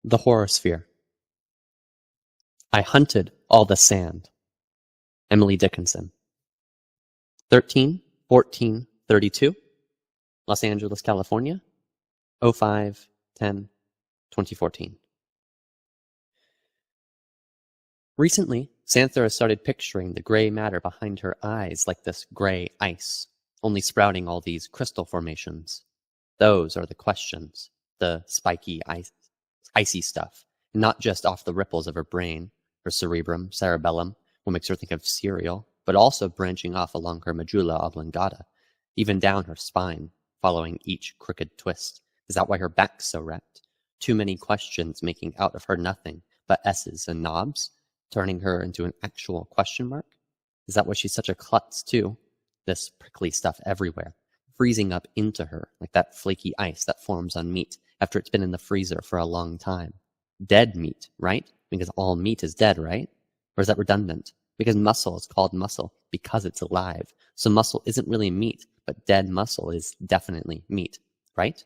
The Horrorosphere. I hunted all the sand. Emily Dickinson. 13-14-32, Los Angeles, California, 05-10-2014. Recently, Xanther has started picturing the gray matter behind her eyes like this gray ice, only sprouting all these crystal formations. Those are the questions, the spiky, icy stuff, not just off the ripples of her brain, her cerebellum, what makes her think of cereal, but also branching off along her medulla oblongata, even down her spine, following each crooked twist. Is that why her back's so wrapped? Too many questions making out of her nothing but S's and knobs, turning her into an actual question mark? Is that why she's such a klutz, too? This prickly stuff everywhere, freezing up into her like that flaky ice that forms on meat after it's been in the freezer for a long time. Dead meat, right? Because all meat is dead, right? Or is that redundant? Because muscle is called muscle because it's alive. So muscle isn't really meat, but dead muscle is definitely meat, right?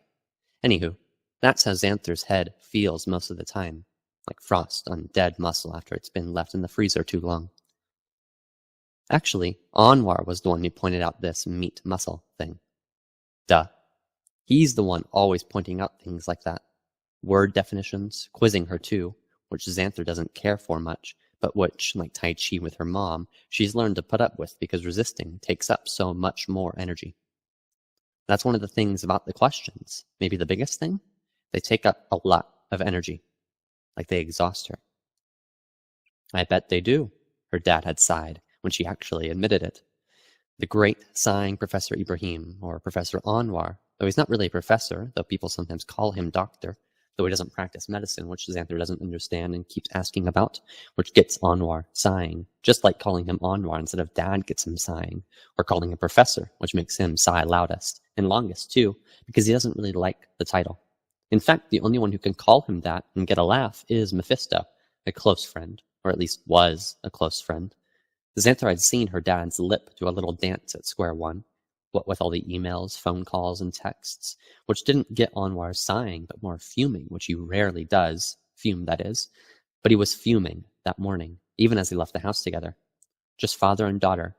Anywho, that's how Xanther's head feels most of the time, like frost on dead muscle after it's been left in the freezer too long. Actually, Anwar was the one who pointed out this meat muscle thing. Duh. He's the one always pointing out things like that. Word definitions, quizzing her too, which Xanther doesn't care for much, but which, like Tai Chi with her mom, she's learned to put up with because resisting takes up so much more energy. That's one of the things about the questions. Maybe the biggest thing? They take up a lot of energy. Like they exhaust her. I bet they do, her dad had sighed when she actually admitted it. The great sighing Professor Ibrahim, or Professor Anwar, though he's not really a professor, though people sometimes call him doctor, though he doesn't practice medicine, which Xanther doesn't understand and keeps asking about, which gets Anwar sighing, just like calling him Anwar instead of dad gets him sighing, or calling him professor, which makes him sigh loudest, and longest too, because he doesn't really like the title. In fact, the only one who can call him that and get a laugh is Mephisto, a close friend, or at least was a close friend. Xanther had seen her dad's lip do a little dance at square one, what with all the emails, phone calls, and texts, which didn't get Anwar sighing, but more fuming, which he rarely does, fume that is. But he was fuming that morning, even as they left the house together. Just father and daughter,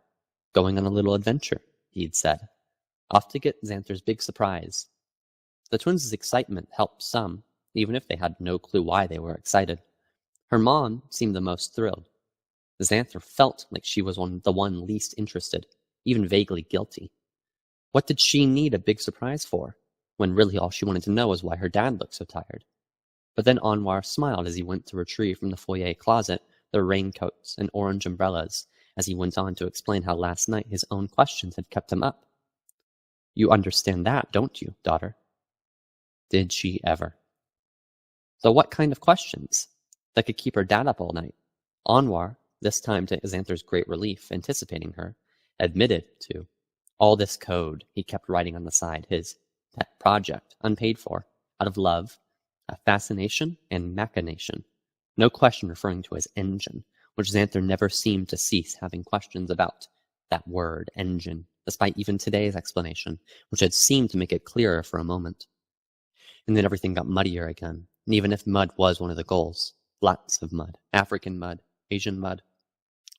going on a little adventure, he'd said, off to get Xanther's big surprise. The twins' excitement helped some, even if they had no clue why they were excited. Her mom seemed the most thrilled. Xanther felt like she was the one least interested, even vaguely guilty. What did she need a big surprise for, when really all she wanted to know was why her dad looked so tired? But then Anwar smiled as he went to retrieve from the foyer closet their raincoats and orange umbrellas, as he went on to explain how last night his own questions had kept him up. You understand that, don't you, daughter? Did she ever? So what kind of questions? That could keep her dad up all night. Anwar, this time to Xanther's great relief, anticipating her, admitted to all this code he kept writing on the side, his pet project, unpaid for, out of love, a fascination, and machination. No question referring to his engine, which Xanther never seemed to cease having questions about. That word, engine, despite even today's explanation, which had seemed to make it clearer for a moment. And then everything got muddier again, and even if mud was one of the goals, lots of mud, African mud, Asian mud,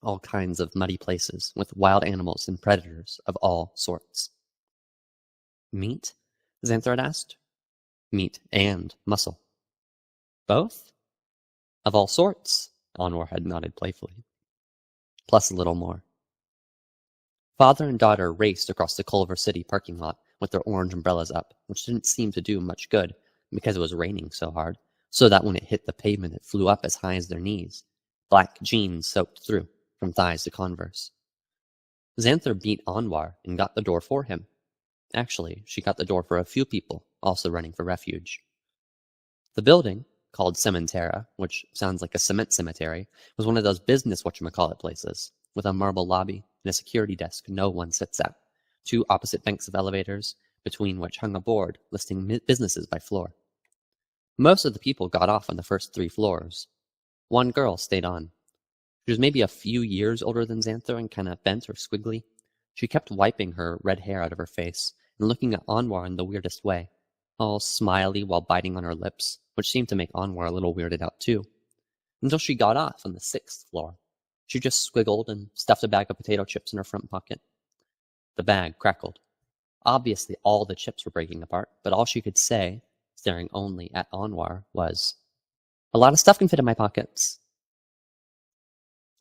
all kinds of muddy places with wild animals and predators of all sorts. Meat? Xanther had asked. Meat and muscle. Both? Of all sorts, Anwar had nodded playfully. Plus a little more. Father and daughter raced across the Culver City parking lot with their orange umbrellas up, which didn't seem to do much good because it was raining so hard, so that when it hit the pavement it flew up as high as their knees. Black jeans soaked through, from thighs to Converse. Xanther beat Anwar and got the door for him. Actually, she got the door for a few people, also running for refuge. The building, called Cementera, which sounds like a cement cemetery, was one of those business whatchamacallit places, with a marble lobby and a security desk no one sits at, 2 opposite banks of elevators, between which hung a board listing businesses by floor. Most of the people got off on the first 3 floors. One girl stayed on. She was maybe a few years older than Xanther and kind of bent or squiggly. She kept wiping her red hair out of her face and looking at Anwar in the weirdest way, all smiley while biting on her lips, which seemed to make Anwar a little weirded out too, until she got off on the 6th floor. She just squiggled and stuffed a bag of potato chips in her front pocket. The bag crackled. Obviously all the chips were breaking apart, but all she could say, staring only at Anwar, was, "A lot of stuff can fit in my pockets."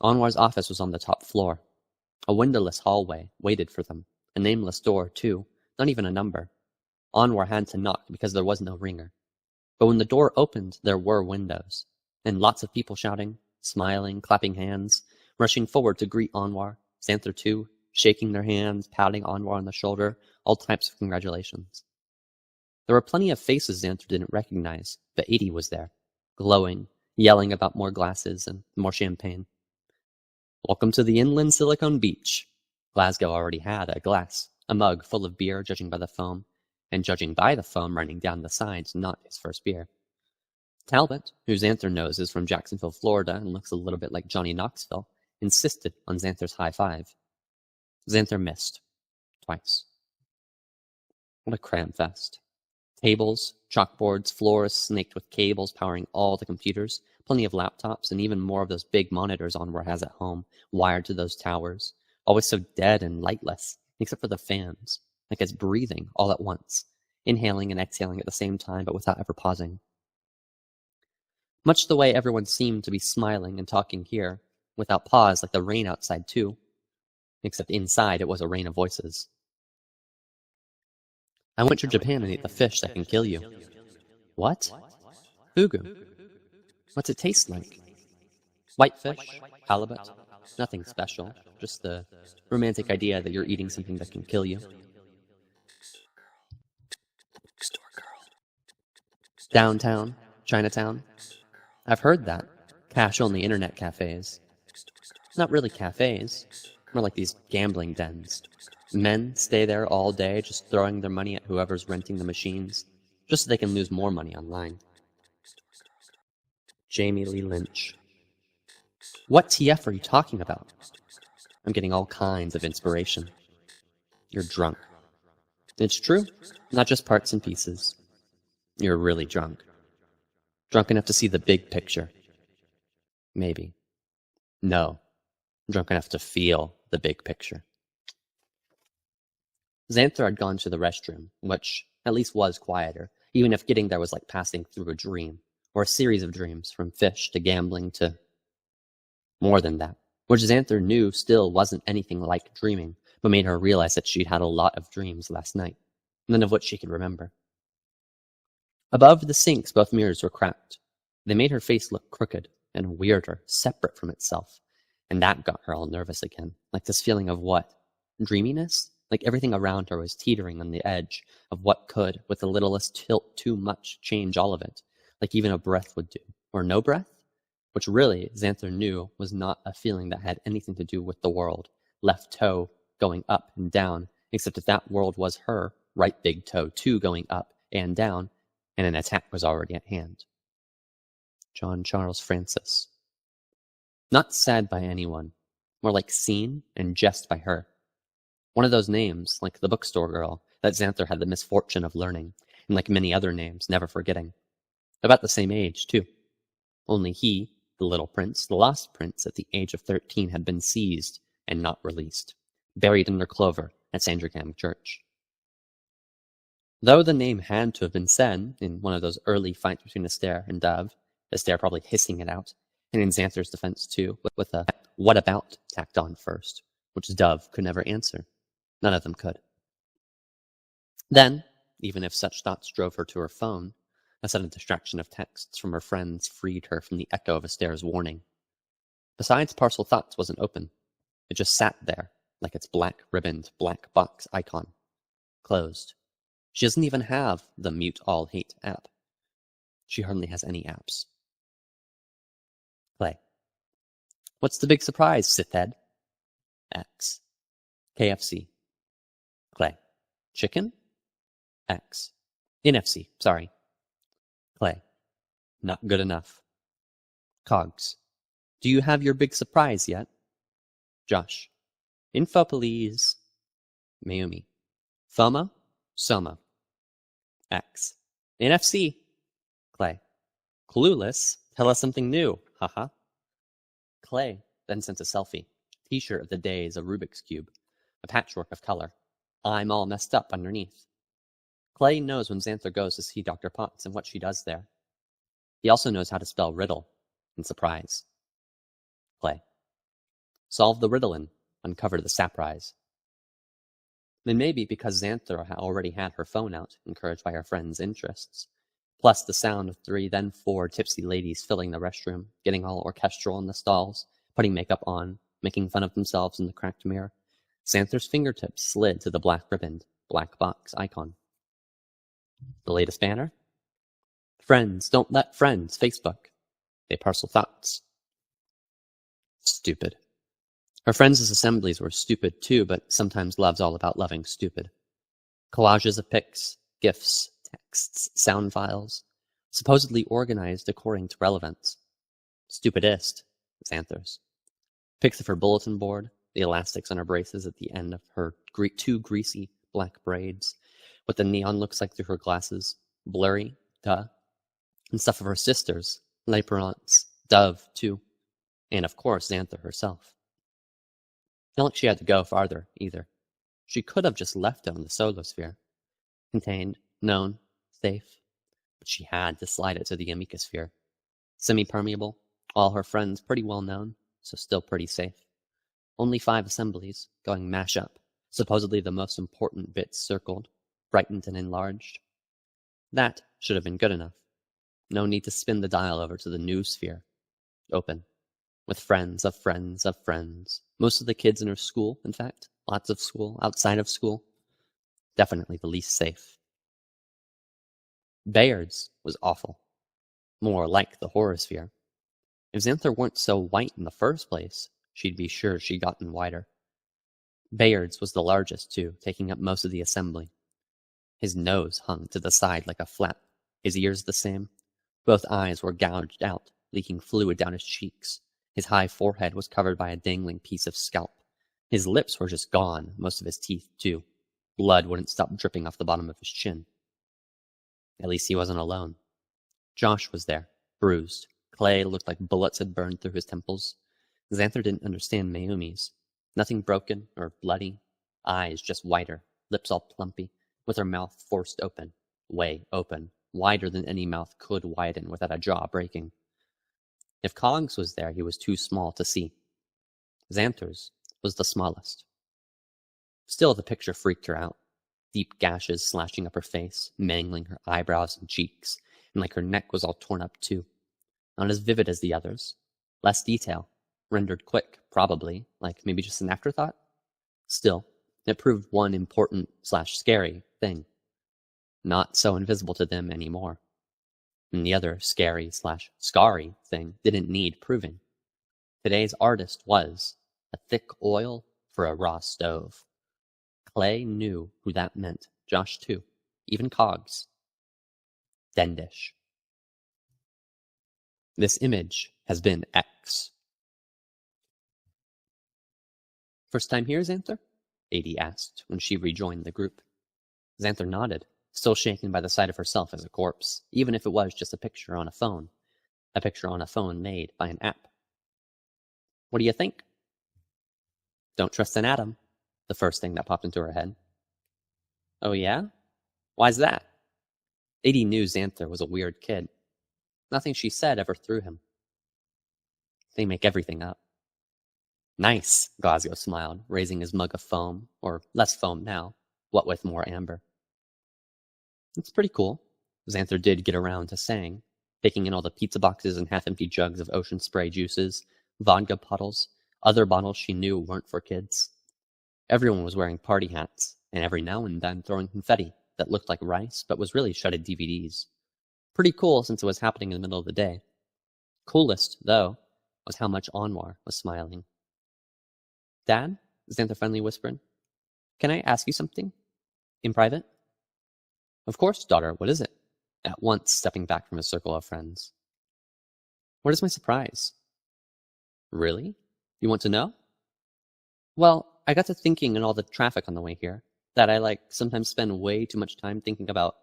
Anwar's office was on the top floor. A windowless hallway waited for them, a nameless door too, not even a number. Anwar had to knock because there was no ringer. But when the door opened, there were windows, and lots of people shouting, smiling, clapping hands, rushing forward to greet Anwar, Xanther too, shaking their hands, patting Anwar on the shoulder, all types of congratulations. There were plenty of faces Xanther didn't recognize, but 80 was there, glowing, yelling about more glasses and more champagne. Welcome to the inland Silicon Beach. Glasgow already had a glass, a mug full of beer, judging by the foam, and judging by the foam running down the sides, not his first beer. Talbot, who Xanther knows is from Jacksonville, Florida, and looks a little bit like Johnny Knoxville, insisted on Xanther's high five. Xanther missed. Twice. What a cram fest. Tables, chalkboards, floors snaked with cables powering all the computers, plenty of laptops, and even more of those big monitors Anwar has at home, wired to those towers, always so dead and lightless, except for the fans, like it's breathing all at once, inhaling and exhaling at the same time, but without ever pausing. Much the way everyone seemed to be smiling and talking here, without pause, like the rain outside too, except inside it was a rain of voices. I went to Japan and ate the fish that can kill you. What? Fugu. What's it taste like? Whitefish, halibut, nothing special, just the romantic idea that you're eating something that can kill you. Downtown, Chinatown. I've heard that. Cash-only internet cafes. Not really cafes, more like these gambling dens. Men stay there all day just throwing their money at whoever's renting the machines, just so they can lose more money online. Jamie Lee Lynch. What TF are you talking about? I'm getting all kinds of inspiration. You're drunk. It's true, not just parts and pieces. You're really drunk. Drunk enough to see the big picture. Maybe. No. Drunk enough to feel the big picture. Xanther had gone to the restroom, which at least was quieter, even if getting there was like passing through a dream, or a series of dreams, from fish to gambling to more than that, which Xanther knew still wasn't anything like dreaming, but made her realize that she'd had a lot of dreams last night, none of which she could remember. Above the sinks, both mirrors were cracked. They made her face look crooked and weirder, separate from itself, and that got her all nervous again, like this feeling of what? Dreaminess? Like everything around her was teetering on the edge of what could, with the littlest tilt too much, change all of it, like even a breath would do. Or no breath? Which really, Xanther knew, was not a feeling that had anything to do with the world, left toe going up and down, except that that world was her, right big toe too going up and down, and an attack was already at hand. John Charles Francis. Not said by anyone, more like seen and jest by her. One of those names, like the bookstore girl, that Xanther had the misfortune of learning, and like many other names, never forgetting. About the same age, too. Only he, the little prince, the lost prince, at the age of 13, had been seized and not released, buried under clover at Sandringham Church. Though the name had to have been said in one of those early fights between Astaire and Dove, Astaire probably hissing it out, and in Xanther's defense, too, with a what about tacked on first, which Dove could never answer. None of them could. Then, even if such thoughts drove her to her phone, a sudden distraction of texts from her friends freed her from the echo of Astaire's warning. Besides, Parcel Thoughts wasn't open. It just sat there, like its black-ribboned, black box icon. Closed. She doesn't even have the Mute All Hate app. She hardly has any apps. Play. What's the big surprise, Sithhead? X. KFC. Clay. Chicken? X. NFC, sorry. Clay. Not good enough. Cogs. Do you have your big surprise yet? Josh. Info, please. Mayumi. FOMO? SOMO. X. NFC. Clay. Clueless? Tell us something new, haha. Clay then sent a selfie. T-shirt of the day is a Rubik's Cube, a patchwork of color. I'm all messed up underneath. Clay knows when Xanther goes to see Dr. Potts and what she does there. He also knows how to spell riddle and surprise. Clay. Solve the riddle and uncover the surprise. And maybe because Xanther already had her phone out, encouraged by her friend's interests, plus the sound of 3, then 4 tipsy ladies filling the restroom, getting all orchestral in the stalls, putting makeup on, making fun of themselves in the cracked mirror, Xanther's fingertips slid to the black ribboned, black box icon. The latest banner? Friends don't let friends Facebook. They parcel thoughts. Stupid. Her friends' assemblies were stupid too, but sometimes love's all about loving stupid. Collages of pics, GIFs, texts, sound files, supposedly organized according to relevance. Stupidest, Xanther's. Pics of her bulletin board, the elastics on her braces at the end of her 2 greasy black braids, what the neon looks like through her glasses, blurry, duh. And stuff of her sisters, Leperance, Dove, too. And of course, Xanther herself. Not like she had to go farther, either. She could have just left it on the Solosphere. Contained, known, safe. But she had to slide it to the Amicosphere. Semi-permeable, all her friends pretty well known, so still pretty safe. Only 5 assemblies, going mash up, supposedly the most important bits circled, brightened and enlarged. That should have been good enough. No need to spin the dial over to the new sphere. Open. With friends of friends of friends. Most of the kids in her school, in fact. Lots of school, outside of school. Definitely the least safe. Bayard's was awful. More like the Horrorosphere. If Xanther weren't so white in the first place, she'd be sure she'd gotten wider. Bayard's was the largest, too, taking up most of the assembly. His nose hung to the side like a flap, his ears the same. Both eyes were gouged out, leaking fluid down his cheeks. His high forehead was covered by a dangling piece of scalp. His lips were just gone, most of his teeth, too. Blood wouldn't stop dripping off the bottom of his chin. At least he wasn't alone. Josh was there, bruised. Clay looked like bullets had burned through his temples. Xanther didn't understand Mayumi's. Nothing broken or bloody. Eyes just whiter, lips all plumpy, with her mouth forced open. Way open, wider than any mouth could widen without a jaw breaking. If Cogs was there, he was too small to see. Xanther's was the smallest. Still, the picture freaked her out. Deep gashes slashing up her face, mangling her eyebrows and cheeks, and like her neck was all torn up too. Not as vivid as the others. Less detail. Rendered quick, probably, like maybe just an afterthought. Still, it proved one important/scary thing. Not so invisible to them anymore. And the other scary/scarry thing didn't need proving. Today's artist was a thick oil for a raw stove. Clay knew who that meant. Josh too. Even Cogs. Dendish. This image has been X. First time here, Xanther? Adie asked when she rejoined the group. Xanther nodded, still shaken by the sight of herself as a corpse, even if it was just a picture on a phone. A picture on a phone made by an app. What do you think? Don't trust an atom, the first thing that popped into her head. Oh yeah? Why's that? Adie knew Xanther was a weird kid. Nothing she said ever threw him. They make everything up. Nice, Glasgow smiled, raising his mug of foam, or less foam now, what with more amber. It's pretty cool, Xanther did get around to saying, taking in all the pizza boxes and half-empty jugs of ocean spray juices, vodka bottles, other bottles she knew weren't for kids. Everyone was wearing party hats, and every now and then throwing confetti that looked like rice but was really shredded DVDs. Pretty cool since it was happening in the middle of the day. Coolest, though, was how much Anwar was smiling. Dad? Xanther finally whispered. Can I ask you something? In private? Of course, daughter, what is it? At once stepping back from his circle of friends. What is my surprise? Really? You want to know? Well, I got to thinking in all the traffic on the way here that I sometimes spend way too much time thinking about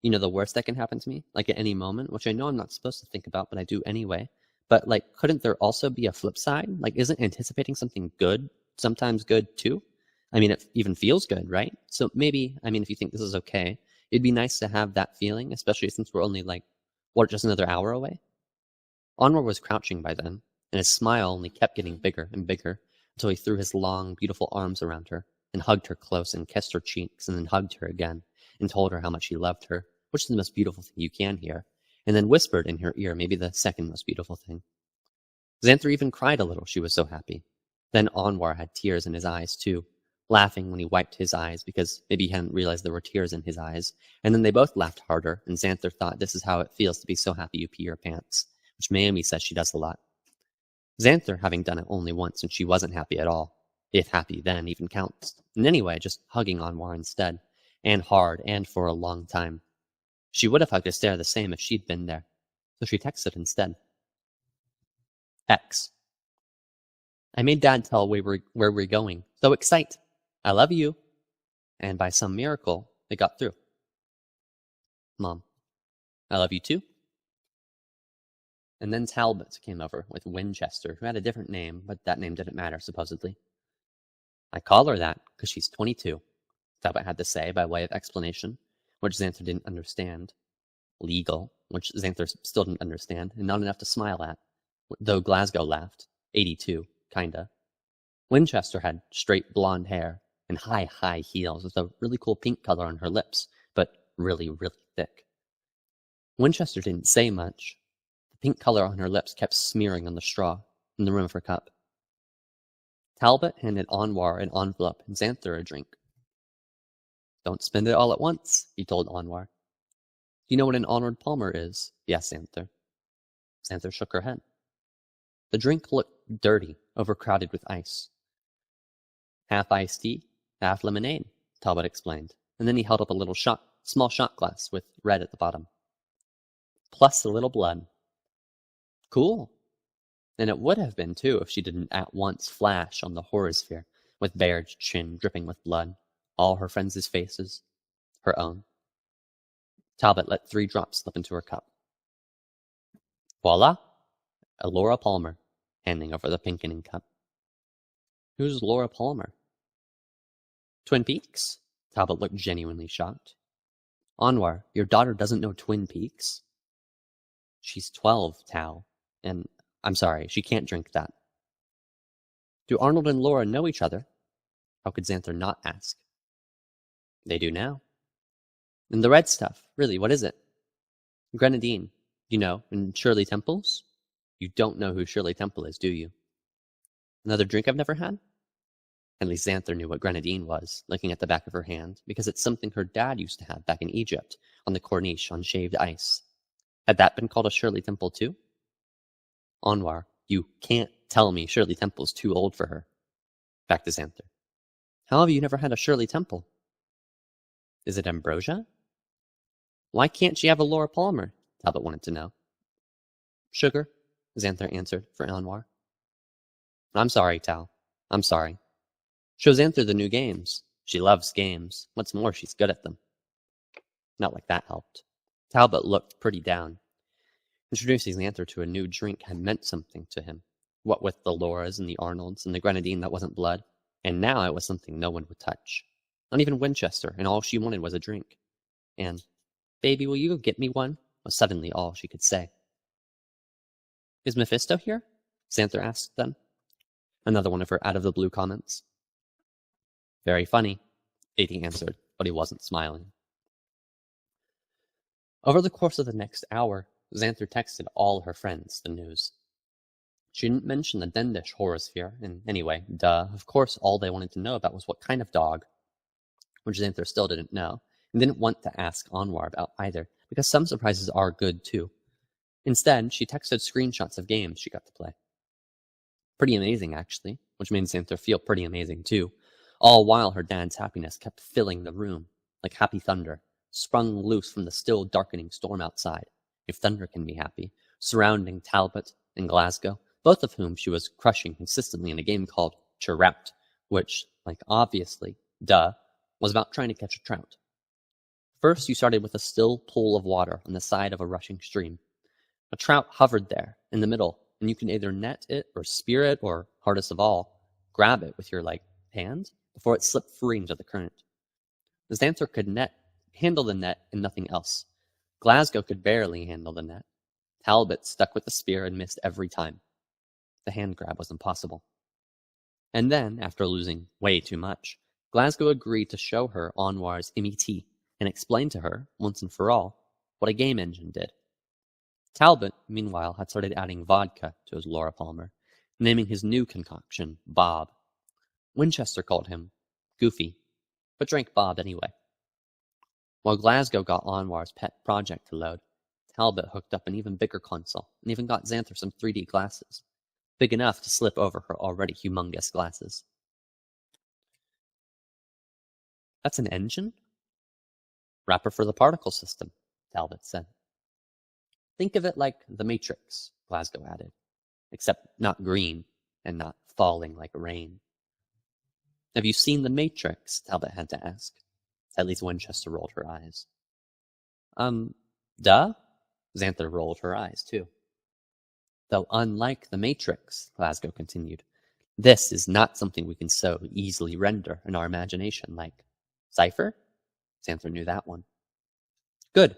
You know the worst that can happen to me? Like at any moment, which I know I'm not supposed to think about, but I do anyway. But like, couldn't there also be a flip side? Like, isn't anticipating something good sometimes good too? I mean, it even feels good, right? So maybe, I mean, if you think this is okay, it'd be nice to have that feeling, especially since we're only like, what, just another hour away? Onward was crouching by then, and his smile only kept getting bigger and bigger until he threw his long, beautiful arms around her and hugged her close and kissed her cheeks and then hugged her again and told her how much he loved her, which is the most beautiful thing you can hear, and then whispered in her ear maybe the second most beautiful thing. Xanther even cried a little, she was so happy. Then Anwar had tears in his eyes too, laughing when he wiped his eyes because maybe he hadn't realized there were tears in his eyes, and then they both laughed harder, and Xanther thought this is how it feels to be so happy you pee your pants, which Mayumi says she does a lot. Xanther having done it only once and she wasn't happy at all, if happy then even counts, and anyway, just hugging Anwar instead, and hard and for a long time. She would have hugged Esther the same if she'd been there, so she texted instead. X. I made Dad tell where we're going, so excite. I love you. And by some miracle, it got through. Mom. I love you too. And then Talbot came over with Winchester, who had a different name, but that name didn't matter, supposedly. I call her that because she's 22, Talbot had to say by way of explanation, which Xanther didn't understand. Legal, which Xanther still didn't understand, and not enough to smile at, though Glasgow laughed. 82, kinda. Winchester had straight blonde hair and high heels with a really cool pink color on her lips, but really thick. Winchester didn't say much. The pink color on her lips kept smearing on the straw in the rim of her cup. Talbot handed Anwar an envelope and Xanther a drink. Don't spend it all at once, he told Anwar. Do you know what an Onward Palmer is? He asked Xanther. Xanther shook her head. The drink looked dirty, overcrowded with ice. Half iced tea, half lemonade, Talbot explained, and then he held up a small shot glass with red at the bottom. Plus a little blood. Cool. And it would have been, too, if she didn't at once flash on the Horrorosphere, with bared chin dripping with blood, all her friends' faces, her own. Talbot let 3 drops slip into her cup. Voila! A Laura Palmer, handing over the pinkening cup. Who's Laura Palmer? Twin Peaks? Talbot looked genuinely shocked. Anwar, your daughter doesn't know Twin Peaks? She's 12, Tal, and I'm sorry, she can't drink that. Do Arnold and Laura know each other? How could Xanther not ask? They do now. And the red stuff, really, what is it? Grenadine, you know, and Shirley Temple's? You don't know who Shirley Temple is, do you? Another drink I've never had? At least Xanther knew what grenadine was, looking at the back of her hand, because it's something her dad used to have back in Egypt, on the Corniche on shaved ice. Had that been called a Shirley Temple too? Anwar, you can't tell me Shirley Temple's too old for her. Back to Xanther. How have you never had a Shirley Temple? Is it ambrosia? Why can't she have a Laura Palmer? Talbot wanted to know. Sugar, Xanther answered for Anwar. I'm sorry, Tal. I'm sorry. Show Xanther the new games. She loves games. What's more, she's good at them. Not like that helped. Talbot looked pretty down. Introducing Xanther to a new drink had meant something to him. What with the Lauras and the Arnolds and the grenadine that wasn't blood. And now it was something no one would touch. Not even Winchester, and all she wanted was a drink. And, baby, will you go get me one? Was suddenly all she could say. Is Mephisto here? Xanther asked then. Another one of her out-of-the-blue comments. Very funny, Adie answered, but he wasn't smiling. Over the course of the next hour, Xanther texted all her friends the news. She didn't mention the Dendish Horrorosphere, and anyway, of course all they wanted to know about was what kind of dog, which Xanther still didn't know, and didn't want to ask Anwar about either, because some surprises are good too. Instead, she texted screenshots of games she got to play. Pretty amazing, actually, which made Xanther feel pretty amazing too, all while her dad's happiness kept filling the room, like happy thunder, sprung loose from the still darkening storm outside, if thunder can be happy, surrounding Talbot and Glasgow, both of whom she was crushing consistently in a game called Trapped, which, like obviously, was about trying to catch a trout. First, you started with a still pool of water on the side of a rushing stream. A trout hovered there in the middle, and you can either net it or spear it, or, hardest of all, grab it with your hand before it slipped free into the current. The Xanther could handle the net and nothing else. Glasgow could barely handle the net. Talbot stuck with the spear and missed every time. The hand grab was impossible. And then, after losing way too much, Glasgow agreed to show her Anwar's MET and explain to her, once and for all, what a game engine did. Talbot, meanwhile, had started adding vodka to his Laura Palmer, naming his new concoction Bob. Winchester called him Goofy, but drank Bob anyway. While Glasgow got Anwar's pet project to load, Talbot hooked up an even bigger console and even got Xanther some 3D glasses, big enough to slip over her already humongous glasses. That's an engine? Wrapper for the particle system, Talbot said. Think of it like the Matrix, Glasgow added, except not green and not falling like rain. Have you seen the Matrix? Talbot had to ask. At least Winchester rolled her eyes. Duh? Xanther rolled her eyes, too. Though unlike the Matrix, Glasgow continued, this is not something we can so easily render in our imagination like Cypher? Xanther knew that one. Good.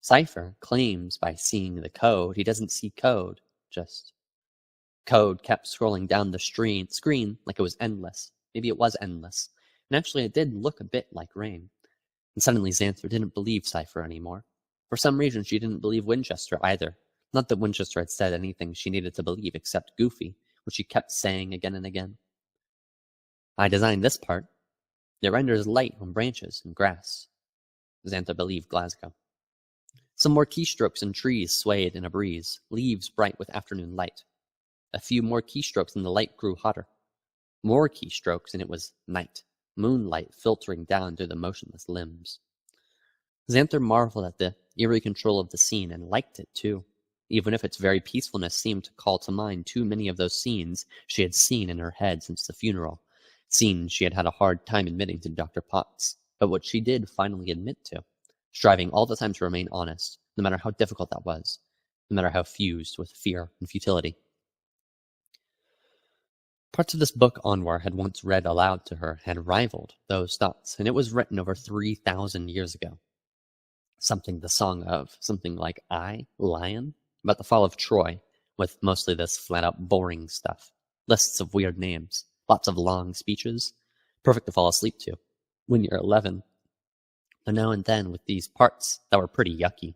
Cypher claims by seeing the code, he doesn't see code, just code kept scrolling down the screen like it was endless. Maybe it was endless. And actually it did look a bit like rain. And suddenly Xanther didn't believe Cypher anymore. For some reason she didn't believe Winchester either. Not that Winchester had said anything she needed to believe except Goofy, which she kept saying again and again. I designed this part. It renders light on branches and grass. Xanther believed Glasgow. Some more keystrokes and trees swayed in a breeze, leaves bright with afternoon light. A few more keystrokes and the light grew hotter. More keystrokes and it was night, moonlight filtering down through the motionless limbs. Xanther marveled at the eerie control of the scene and liked it too, even if its very peacefulness seemed to call to mind too many of those scenes she had seen in her head since the funeral, scenes she had had a hard time admitting to Dr. Potts, but which she did finally admit to, striving all the time to remain honest, no matter how difficult that was, no matter how fused with fear and futility. Parts of this book Anwar had once read aloud to her had rivaled those thoughts, and it was written over 3,000 years ago. Something the song of, something like I, Lion, about the fall of Troy, with mostly this flat-out boring stuff. Lists of weird names, lots of long speeches, perfect to fall asleep to, when you're 11. But now and then with these parts that were pretty yucky,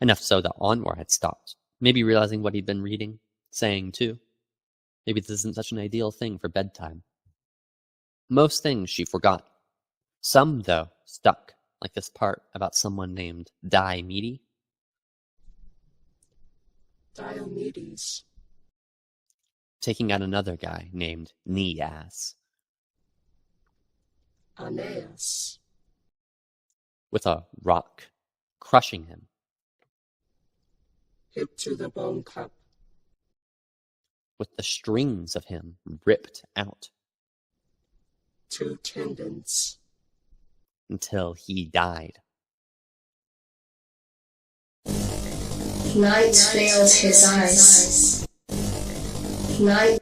enough so that Anwar had stopped, maybe realizing what he'd been reading, saying too. Maybe this isn't such an ideal thing for bedtime. Most things she forgot. Some, though, stuck, like this part about someone named Diomedes. Diomedes. Taking out another guy named Knee-Ass. Aeneas. With a rock, crushing him. Hip to the bone cup. With the strings of him ripped out. 2 tendons. Until he died. Night veiled his eyes. Night.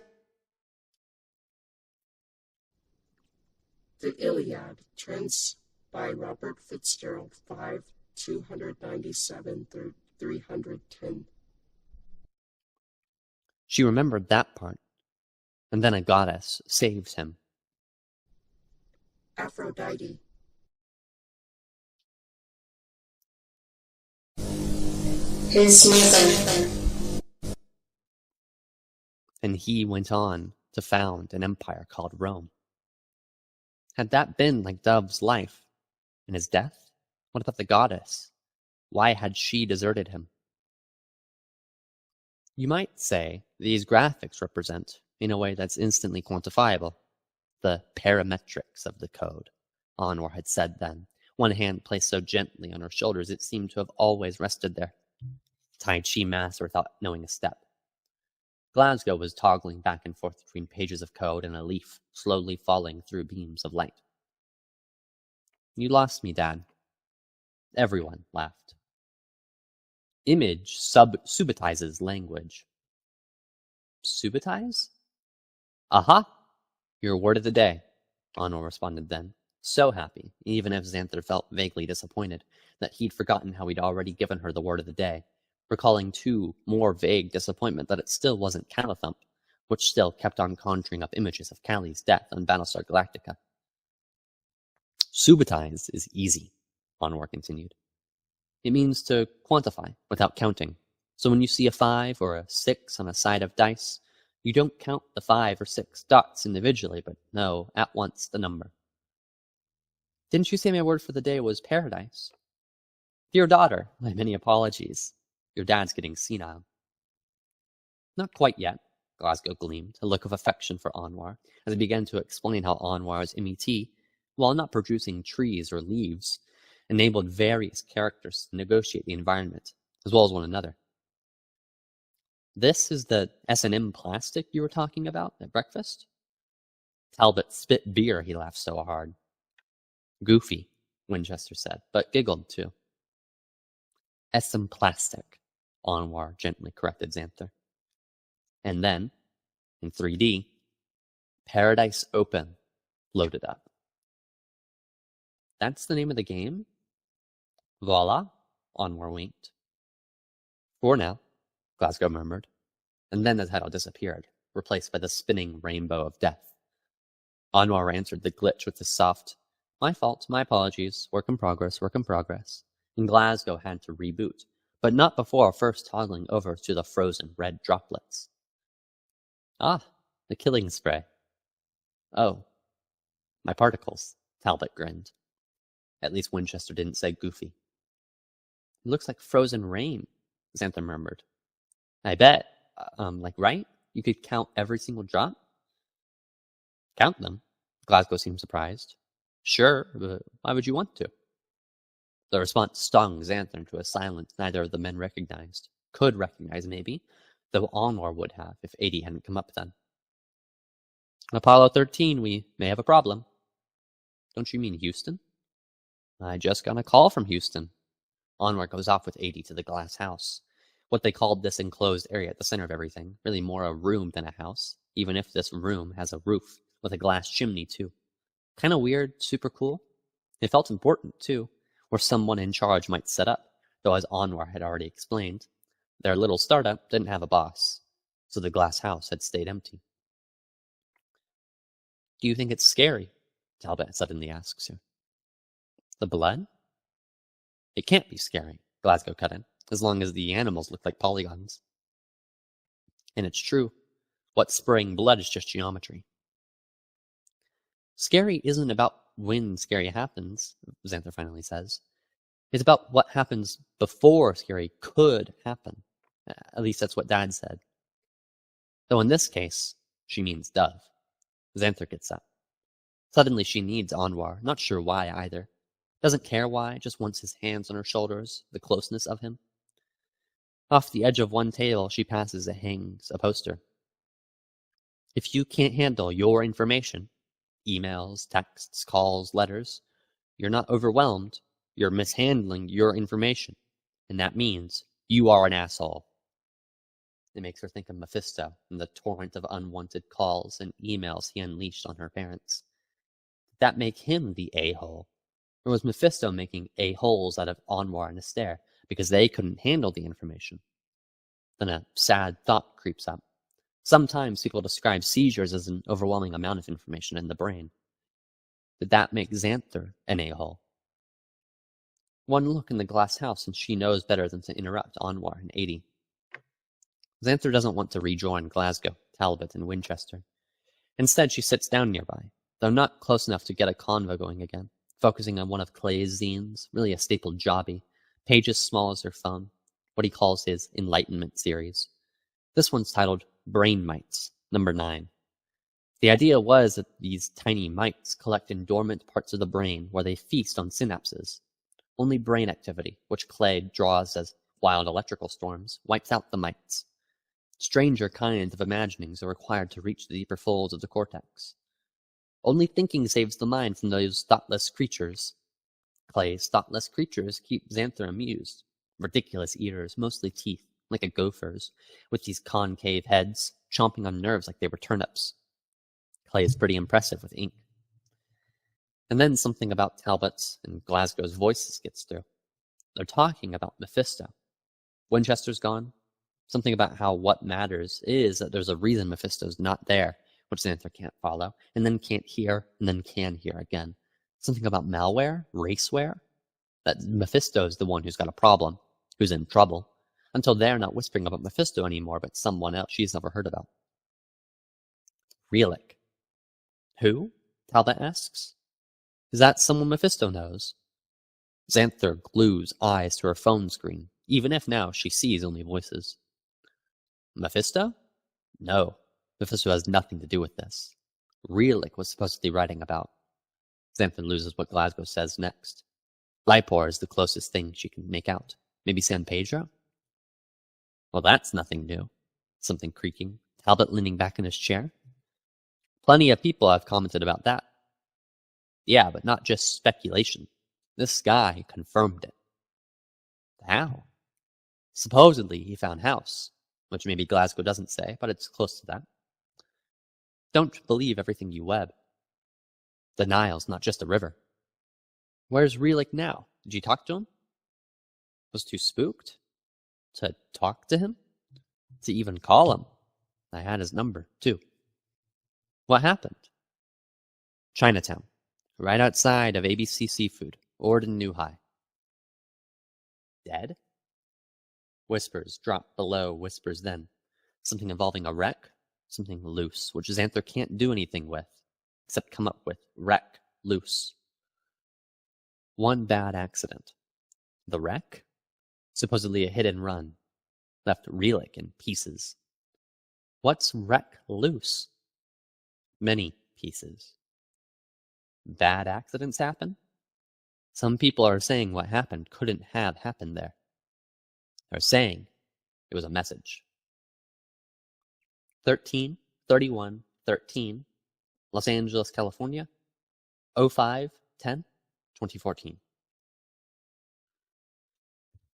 The Iliad, trends by Robert Fitzgerald, 5, 297 through 310. She remembered that part, and then a goddess saved him. Aphrodite. His mother. And he went on to found an empire called Rome. Had that been like Dove's life and his death? What about the goddess? Why had she deserted him? You might say these graphics represent, in a way that's instantly quantifiable, the parametrics of the code, Anwar had said then, one hand placed so gently on her shoulders it seemed to have always rested there. Tai Chi master without knowing a step. Glasgow was toggling back and forth between pages of code and a leaf slowly falling through beams of light. You lost me, Dad, Everyone laughed. Image subitizes language. Subitize? Aha! Your word of the day, Anwar responded then, so happy, even if Xanther felt vaguely disappointed that he'd forgotten how he'd already given her the word of the day, recalling too more vague disappointment that it still wasn't Calathump, which still kept on conjuring up images of Callie's death on Battlestar Galactica. Subitize is easy, Anwar continued. It means to quantify without counting. So when you see a 5 or a 6 on a side of dice, you don't count the 5 or 6 dots individually, but know at once the number. Didn't you say my word for the day was paradise? Dear daughter, my many apologies. Your dad's getting senile. Not quite yet, Glasgow gleamed, a look of affection for Anwar, as he began to explain how Anwar's MET, while not producing trees or leaves, enabled various characters to negotiate the environment, as well as one another. This is the S&M plastic you were talking about at breakfast? Talbot spit beer, he laughed so hard. Goofy, Winchester said, but giggled too. S&M plastic, Anwar gently corrected Xanther. And then, in 3D, Paradise Open loaded up. That's the name of the game? Voila, Anwar winked. For now, Glasgow murmured, and then the title disappeared, replaced by the spinning rainbow of death. Anwar answered the glitch with a soft, my fault, my apologies, work in progress, and Glasgow had to reboot, but not before first toggling over to the frozen red droplets. Ah, the killing spray. Oh, my particles, Talbot grinned. At least Winchester didn't say goofy. It looks like frozen rain, Xanther murmured. I bet, right? You could count every single drop? Count them? Glasgow seemed surprised. Sure, but why would you want to? The response stung Xanther into a silence neither of the men recognized. Could recognize, maybe, though Anwar would have if 80 hadn't come up then. Apollo 13, we may have a problem. Don't you mean Houston? I just got a call from Houston. Anwar goes off with 80 to the glass house. What they called this enclosed area at the center of everything, really more a room than a house, even if this room has a roof, with a glass chimney too. Kinda weird, super cool. It felt important too, where someone in charge might set up, though as Anwar had already explained, their little startup didn't have a boss, so the glass house had stayed empty. Do you think it's scary? Talbot suddenly asks her. The blood? It can't be scary, Glasgow cut in, as long as the animals look like polygons. And it's true. What's spraying blood is just geometry. Scary isn't about when scary happens, Xanther finally says. It's about what happens before scary could happen. At least that's what Dad said. Though in this case, she means Dove. Xanther gets up. Suddenly she needs Anwar, not sure why either. Doesn't care why, just wants his hands on her shoulders, the closeness of him. Off the edge of one table, she passes a poster. If you can't handle your information, emails, texts, calls, letters, you're not overwhelmed, you're mishandling your information. And that means you are an asshole. It makes her think of Mephisto and the torrent of unwanted calls and emails he unleashed on her parents. Did that make him the a-hole? Or was Mephisto making a-holes out of Anwar and Astaire because they couldn't handle the information? Then a sad thought creeps up. Sometimes people describe seizures as an overwhelming amount of information in the brain. Did that make Xanther an a-hole? One look in the glass house and she knows better than to interrupt Anwar and 80. Xanther doesn't want to rejoin Glasgow, Talbot, and Winchester. Instead, she sits down nearby, though not close enough to get a convo going again, focusing on one of Clay's zines, really a staple jobby, pages small as her phone, what he calls his Enlightenment series. This one's titled Brain Mites, number 9. The idea was that these tiny mites collect in dormant parts of the brain where they feast on synapses. Only brain activity, which Clay draws as wild electrical storms, wipes out the mites. Stranger kinds of imaginings are required to reach the deeper folds of the cortex. Only thinking saves the mind from those thoughtless creatures. Clay's thoughtless creatures keep Xanther amused. Ridiculous eaters, mostly teeth, like a gopher's, with these concave heads, chomping on nerves like they were turnips. Clay is pretty impressive with ink. And then something about Talbot's and Glasgow's voices gets through. They're talking about Mephisto. Winchester's gone. Something about how what matters is that there's a reason Mephisto's not there, which Xanther can't follow, and then can't hear, and then can hear again. Something about malware, raceware, that Mephisto's the one who's got a problem, who's in trouble, until they're not whispering about Mephisto anymore, but someone else she's never heard about. Relic. Who? Talbot asks. Is that someone Mephisto knows? Xanther glues eyes to her phone screen, even if now she sees only voices. Mephisto? No, Mephisto has nothing to do with this. Relic was supposedly writing about. Xanther loses what Glasgow says next. Lipor is the closest thing she can make out. Maybe San Pedro? Well, that's nothing new. Something creaking. Talbot leaning back in his chair. Plenty of people have commented about that. Yeah, but not just speculation. This guy confirmed it. How? Supposedly he found house, which maybe Glasgow doesn't say, but it's close to that. Don't believe everything you web. The Nile's not just a river. Where's Relic now? Did you talk to him? Was too spooked? To talk to him? To even call him? I had his number, too. What happened? Chinatown, right outside of ABC Seafood, Orden New High. Dead? Whispers drop below whispers then. Something involving a wreck, something loose, which Xanther can't do anything with, except come up with wreck, loose. One bad accident. The wreck? Supposedly a hit and run. Left Relic in pieces. What's wreck loose? Many pieces. Bad accidents happen? Some people are saying what happened couldn't have happened there. They're saying it was a message. 13/31/13, Los Angeles, California, 05/10/2014.